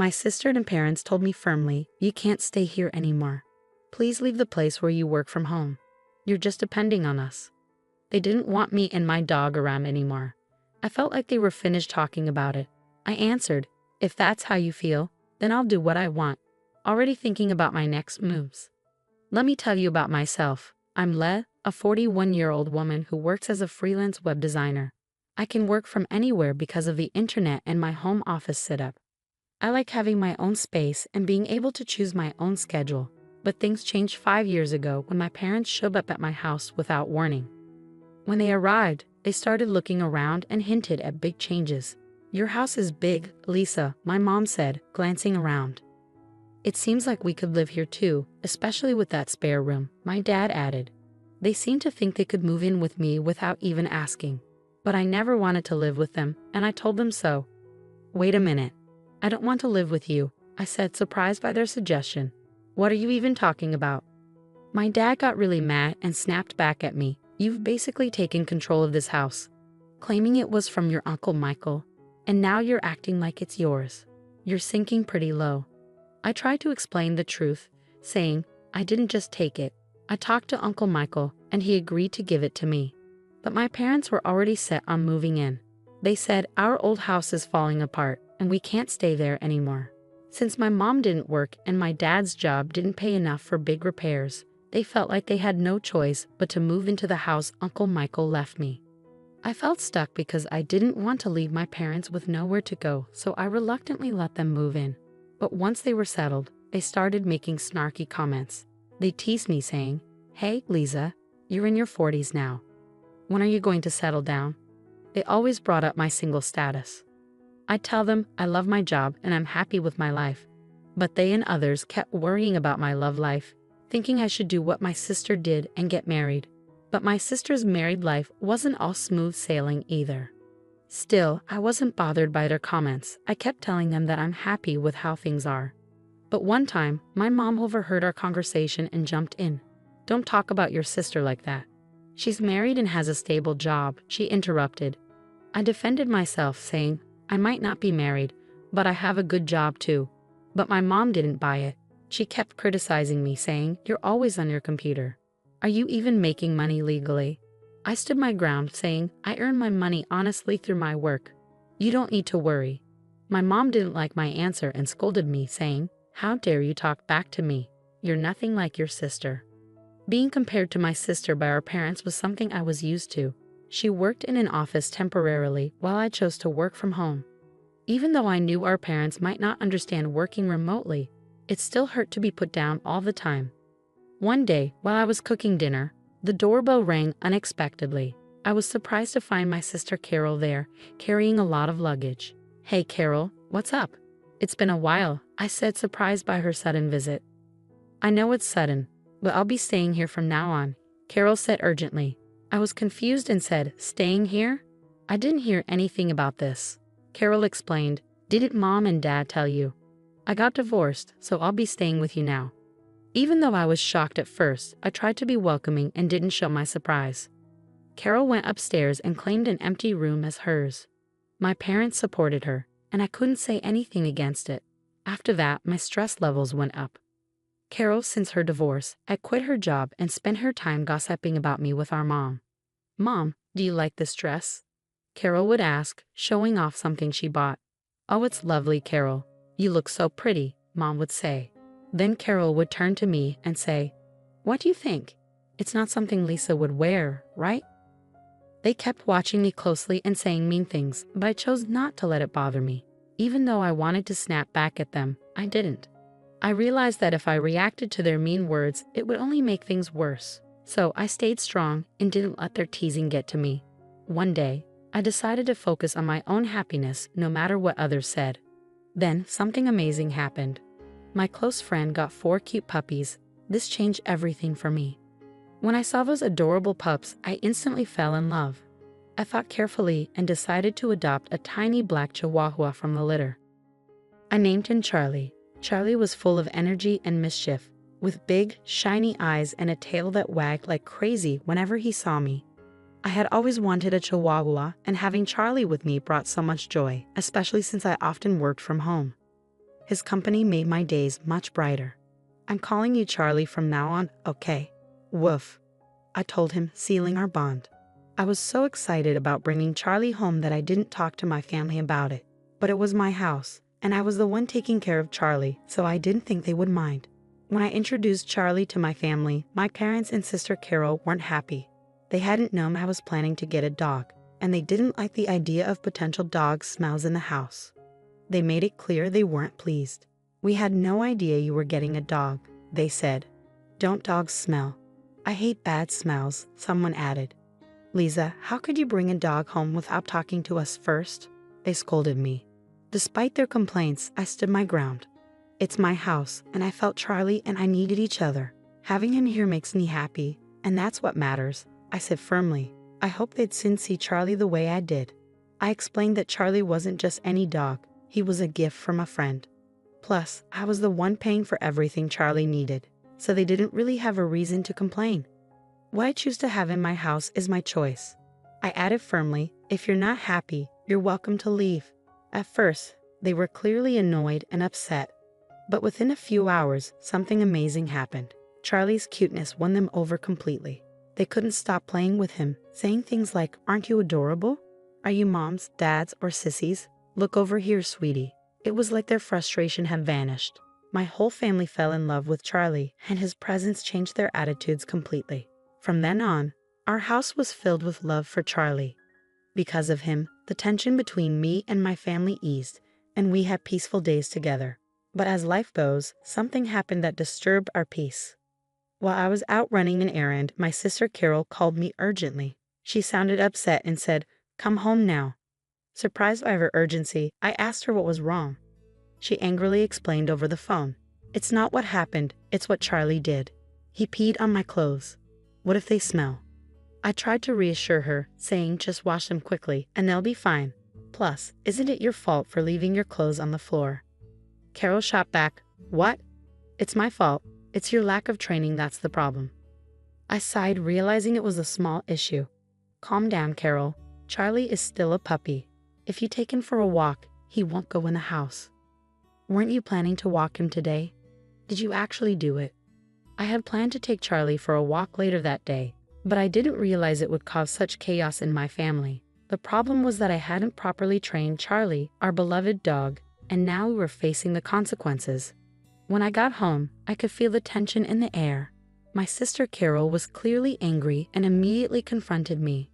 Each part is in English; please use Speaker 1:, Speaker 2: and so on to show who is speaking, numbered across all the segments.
Speaker 1: My sister and parents told me firmly, "You can't stay here anymore. Please leave the place where you work from home. You're just depending on us." They didn't want me and my dog around anymore. I felt like they were finished talking about it. I answered, "If that's how you feel, then I'll do what I want," already thinking about my next moves. Let me tell you about myself. I'm Le, a 41-year-old woman who works as a freelance web designer. I can work from anywhere because of the internet and my home office setup. I like having my own space and being able to choose my own schedule. But things changed 5 years ago when my parents showed up at my house without warning. When they arrived, they started looking around and hinted at big changes. "Your house is big, Lisa," my mom said, glancing around. "It seems like we could live here too, especially with that spare room," my dad added. They seemed to think they could move in with me without even asking. But I never wanted to live with them, and I told them so. "Wait a minute. I don't want to live with you," I said, surprised by their suggestion. "What are you even talking about?" My dad got really mad and snapped back at me. "You've basically taken control of this house, claiming it was from your Uncle Michael, and now you're acting like it's yours. You're sinking pretty low." I tried to explain the truth, saying, "I didn't just take it. I talked to Uncle Michael, and he agreed to give it to me." But my parents were already set on moving in. They said, "Our old house is falling apart, and we can't stay there anymore." Since my mom didn't work and my dad's job didn't pay enough for big repairs, they felt like they had no choice but to move into the house Uncle Michael left me. I felt stuck because I didn't want to leave my parents with nowhere to go, so I reluctantly let them move in. But once they were settled, they started making snarky comments. They teased me saying, "Hey, Lisa, you're in your 40s now. When are you going to settle down?" They always brought up my single status. I'd tell them I love my job and I'm happy with my life. But they and others kept worrying about my love life, thinking I should do what my sister did and get married. But my sister's married life wasn't all smooth sailing either. Still, I wasn't bothered by their comments. I kept telling them that I'm happy with how things are. But one time, my mom overheard our conversation and jumped in. "Don't talk about your sister like that. She's married and has a stable job," she interrupted. I defended myself, saying, "I might not be married, but I have a good job too." But my mom didn't buy it. She kept criticizing me, saying, "You're always on your computer. Are you even making money legally?" I stood my ground, saying, "I earn my money honestly through my work. You don't need to worry." My mom didn't like my answer and scolded me, saying, "How dare you talk back to me? You're nothing like your sister." Being compared to my sister by our parents was something I was used to. She worked in an office temporarily while I chose to work from home. Even though I knew our parents might not understand working remotely, it still hurt to be put down all the time. One day, while I was cooking dinner, the doorbell rang unexpectedly. I was surprised to find my sister Carol there, carrying a lot of luggage. "Hey Carol, what's up?" "It's been a while," I said, surprised by her sudden visit. "I know it's sudden, but I'll be staying here from now on," Carol said urgently. I was confused and said, "Staying here? I didn't hear anything about this." Carol explained, "Didn't Mom and Dad tell you? I got divorced, so I'll be staying with you now." Even though I was shocked at first, I tried to be welcoming and didn't show my surprise. Carol went upstairs and claimed an empty room as hers. My parents supported her, and I couldn't say anything against it. After that, my stress levels went up. Carol, since her divorce, had quit her job and spent her time gossiping about me with our mom. "Mom, do you like this dress?" Carol would ask, showing off something she bought. "Oh, it's lovely, Carol. You look so pretty," Mom would say. Then Carol would turn to me and say, "What do you think? It's not something Lisa would wear, right?" They kept watching me closely and saying mean things, but I chose not to let it bother me. Even though I wanted to snap back at them, I didn't. I realized that if I reacted to their mean words, it would only make things worse. So I stayed strong and didn't let their teasing get to me. One day, I decided to focus on my own happiness no matter what others said. Then something amazing happened. My close friend got 4 cute puppies. This changed everything for me. When I saw those adorable pups, I instantly fell in love. I thought carefully and decided to adopt a tiny black Chihuahua from the litter. I named him Charlie. Charlie was full of energy and mischief, with big, shiny eyes and a tail that wagged like crazy whenever he saw me. I had always wanted a Chihuahua, and having Charlie with me brought so much joy, especially since I often worked from home. His company made my days much brighter. I'm calling you Charlie from now on, okay? Woof. I told him, sealing our bond. I was so excited about bringing Charlie home that I didn't talk to my family about it. But it was my house, and I was the one taking care of Charlie, so I didn't think they would mind. When I introduced Charlie to my family, my parents and sister Carol weren't happy. They hadn't known I was planning to get a dog, and they didn't like the idea of potential dog smells in the house. They made it clear they weren't pleased. We had no idea you were getting a dog, they said. Don't dogs smell? I hate bad smells, someone added. Lisa, how could you bring a dog home without talking to us first? They scolded me. Despite their complaints, I stood my ground. It's my house, and I felt Charlie and I needed each other. Having him here makes me happy, and that's what matters, I said firmly. I hoped they'd soon see Charlie the way I did. I explained that Charlie wasn't just any dog, he was a gift from a friend. Plus, I was the one paying for everything Charlie needed, so they didn't really have a reason to complain. What I choose to have in my house is my choice. I added firmly, if you're not happy, you're welcome to leave. At first, they were clearly annoyed and upset. But within a few hours, something amazing happened. Charlie's cuteness won them over completely. They couldn't stop playing with him, saying things like, aren't you adorable? Are you moms, dads, or sissies? Look over here, sweetie. It was like their frustration had vanished. My whole family fell in love with Charlie, and his presence changed their attitudes completely. From then on, our house was filled with love for Charlie. Because of him, the tension between me and my family eased, and we had peaceful days together. But as life goes, something happened that disturbed our peace. While I was out running an errand, my sister Carol called me urgently. She sounded upset and said, "Come home now." Surprised by her urgency, I asked her what was wrong. She angrily explained over the phone. It's not what happened, it's what Charlie did. He peed on my clothes. What if they smell? I tried to reassure her, saying just wash them quickly and they'll be fine. Plus, isn't it your fault for leaving your clothes on the floor? Carol shot back, what? It's my fault. It's your lack of training that's the problem. I sighed, realizing it was a small issue. Calm down, Carol. Charlie is still a puppy. If you take him for a walk, he won't go in the house. Weren't you planning to walk him today? Did you actually do it? I had planned to take Charlie for a walk later that day, but I didn't realize it would cause such chaos in my family. The problem was that I hadn't properly trained Charlie, our beloved dog, and now we were facing the consequences. When I got home, I could feel the tension in the air. My sister Carol was clearly angry and immediately confronted me.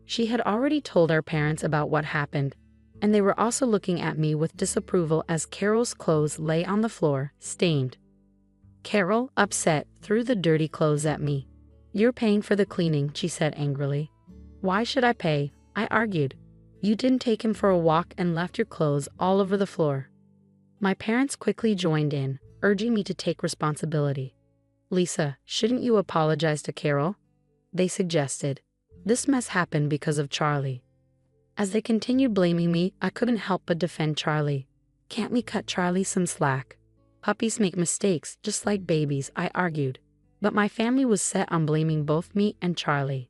Speaker 1: She had already told our parents about what happened, and they were also looking at me with disapproval as Carol's clothes lay on the floor, stained. Carol, upset, threw the dirty clothes at me. You're paying for the cleaning, she said angrily. Why should I pay? I argued. You didn't take him for a walk and left your clothes all over the floor. My parents quickly joined in, urging me to take responsibility. Lisa, shouldn't you apologize to Carol? They suggested. This mess happened because of Charlie. As they continued blaming me, I couldn't help but defend Charlie. Can't we cut Charlie some slack? Puppies make mistakes just like babies, I argued. But my family was set on blaming both me and Charlie.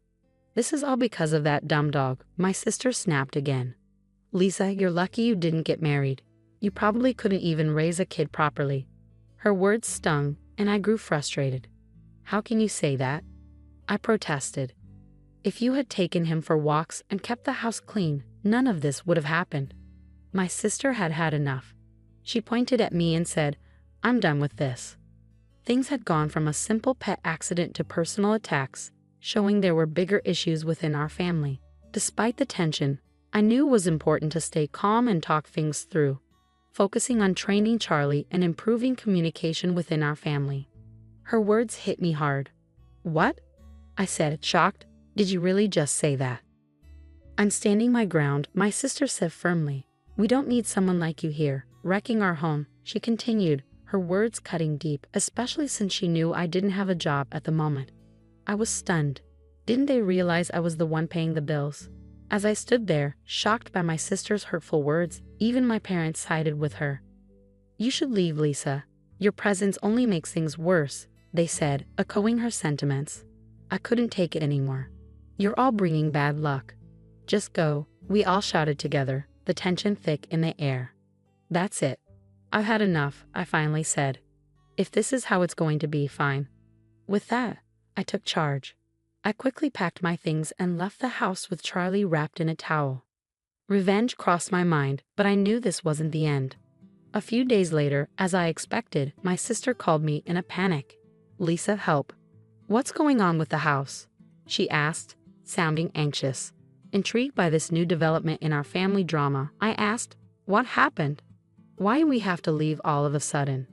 Speaker 1: This is all because of that dumb dog, my sister snapped again. Lisa, you're lucky you didn't get married. You probably couldn't even raise a kid properly. Her words stung, and I grew frustrated. How can you say that? I protested. If you had taken him for walks and kept the house clean, none of this would have happened. My sister had had enough. She pointed at me and said, I'm done with this. Things had gone from a simple pet accident to personal attacks, showing there were bigger issues within our family. Despite the tension, I knew it was important to stay calm and talk things through, focusing on training Charlie and improving communication within our family. Her words hit me hard. What? I said, shocked. Did you really just say that? I'm standing my ground, my sister said firmly. We don't need someone like you here, wrecking our home, she continued, her words cutting deep, especially since she knew I didn't have a job at the moment. I was stunned. Didn't they realize I was the one paying the bills? As I stood there, shocked by my sister's hurtful words, even my parents sided with her. You should leave, Lisa. Your presence only makes things worse, they said, echoing her sentiments. I couldn't take it anymore. You're all bringing bad luck. Just go, we all shouted together, the tension thick in the air. That's it. I've had enough, I finally said. If this is how it's going to be, fine. With that, I took charge. I quickly packed my things and left the house with Charlie wrapped in a towel. Revenge crossed my mind, but I knew this wasn't the end. A few days later, as I expected, my sister called me in a panic. "Lisa, help. What's going on with the house?" she asked, sounding anxious. Intrigued by this new development in our family drama, I asked, "What happened? Why do we have to leave all of a sudden?"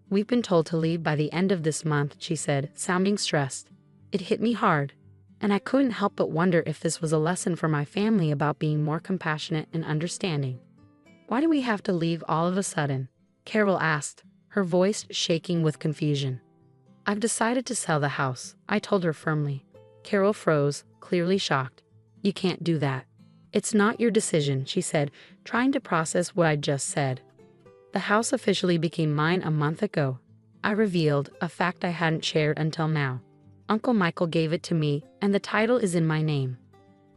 Speaker 1: "We've been told to leave by the end of this month," she said, sounding stressed. It hit me hard, and I couldn't help but wonder if this was a lesson for my family about being more compassionate and understanding. "Why do we have to leave all of a sudden?" Carol asked, her voice shaking with confusion. "I've decided to sell the house," I told her firmly. Carol froze, clearly shocked. "You can't do that." "It's not your decision," she said, trying to process what I'd just said. "The house officially became mine a month ago," I revealed, a fact I hadn't shared until now. "Uncle Michael gave it to me, and the title is in my name."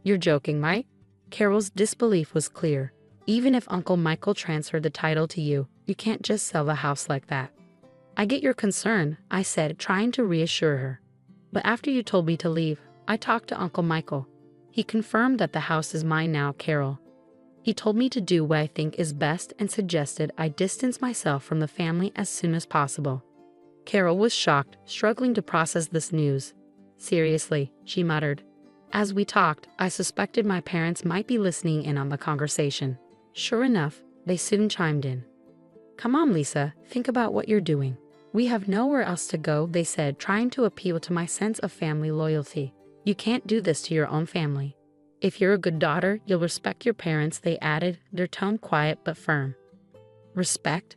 Speaker 1: "You're joking, right?" Carol's disbelief was clear. "Even if Uncle Michael transferred the title to you, you can't just sell the house like that." "I get your concern," I said, trying to reassure her. "But after you told me to leave, I talked to Uncle Michael. He confirmed that the house is mine now, Carol. He told me to do what I think is best and suggested I distance myself from the family as soon as possible." Carol was shocked, struggling to process this news. "Seriously," she muttered. As we talked, I suspected my parents might be listening in on the conversation. Sure enough, they soon chimed in. "Come on, Lisa, think about what you're doing. We have nowhere else to go," they said, trying to appeal to my sense of family loyalty. "You can't do this to your own family. If you're a good daughter, you'll respect your parents," they added, their tone quiet but firm. "Respect?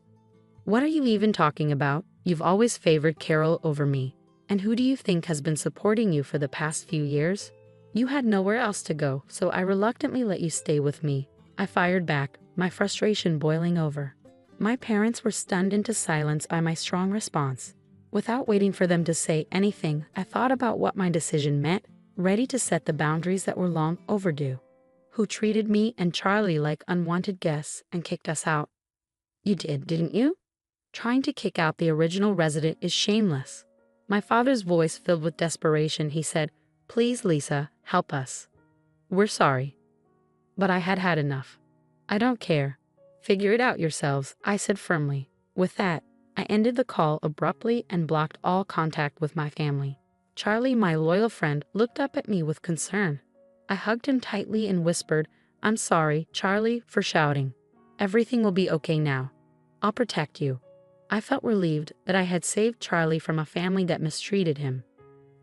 Speaker 1: What are you even talking about? You've always favored Carol over me. And who do you think has been supporting you for the past few years? You had nowhere else to go, so I reluctantly let you stay with me," I fired back, my frustration boiling over. My parents were stunned into silence by my strong response. Without waiting for them to say anything, I thought about what my decision meant, ready to set the boundaries that were long overdue. "Who treated me and Charlie like unwanted guests and kicked us out?" "You did, didn't you? Trying to kick out the original resident is shameless." My father's voice filled with desperation. He said, "Please, Lisa, help us. We're sorry." But I had had enough. "I don't care. Figure it out yourselves," I said firmly. With that, I ended the call abruptly and blocked all contact with my family. Charlie, my loyal friend, looked up at me with concern. I hugged him tightly and whispered, "I'm sorry, Charlie, for shouting. Everything will be okay now. I'll protect you." I felt relieved that I had saved Charlie from a family that mistreated him.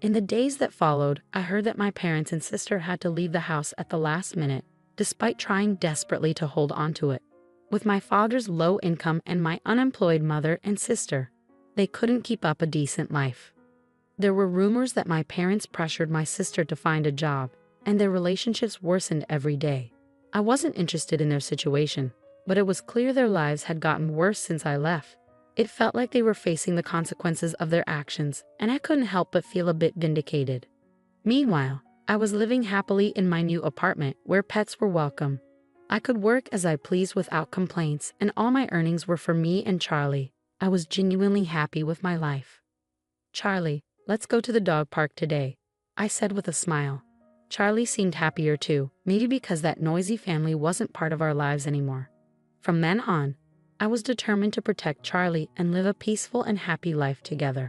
Speaker 1: In the days that followed, I heard that my parents and sister had to leave the house at the last minute, despite trying desperately to hold on to it. With my father's low income and my unemployed mother and sister, they couldn't keep up a decent life. There were rumors that my parents pressured my sister to find a job, and their relationships worsened every day. I wasn't interested in their situation, but it was clear their lives had gotten worse since I left. It felt like they were facing the consequences of their actions, and I couldn't help but feel a bit vindicated. Meanwhile, I was living happily in my new apartment where pets were welcome. I could work as I pleased without complaints, and all my earnings were for me and Charlie. I was genuinely happy with my life. "Charlie, let's go to the dog park today," I said with a smile. Charlie seemed happier too, maybe because that noisy family wasn't part of our lives anymore. From then on, I was determined to protect Charlie and live a peaceful and happy life together.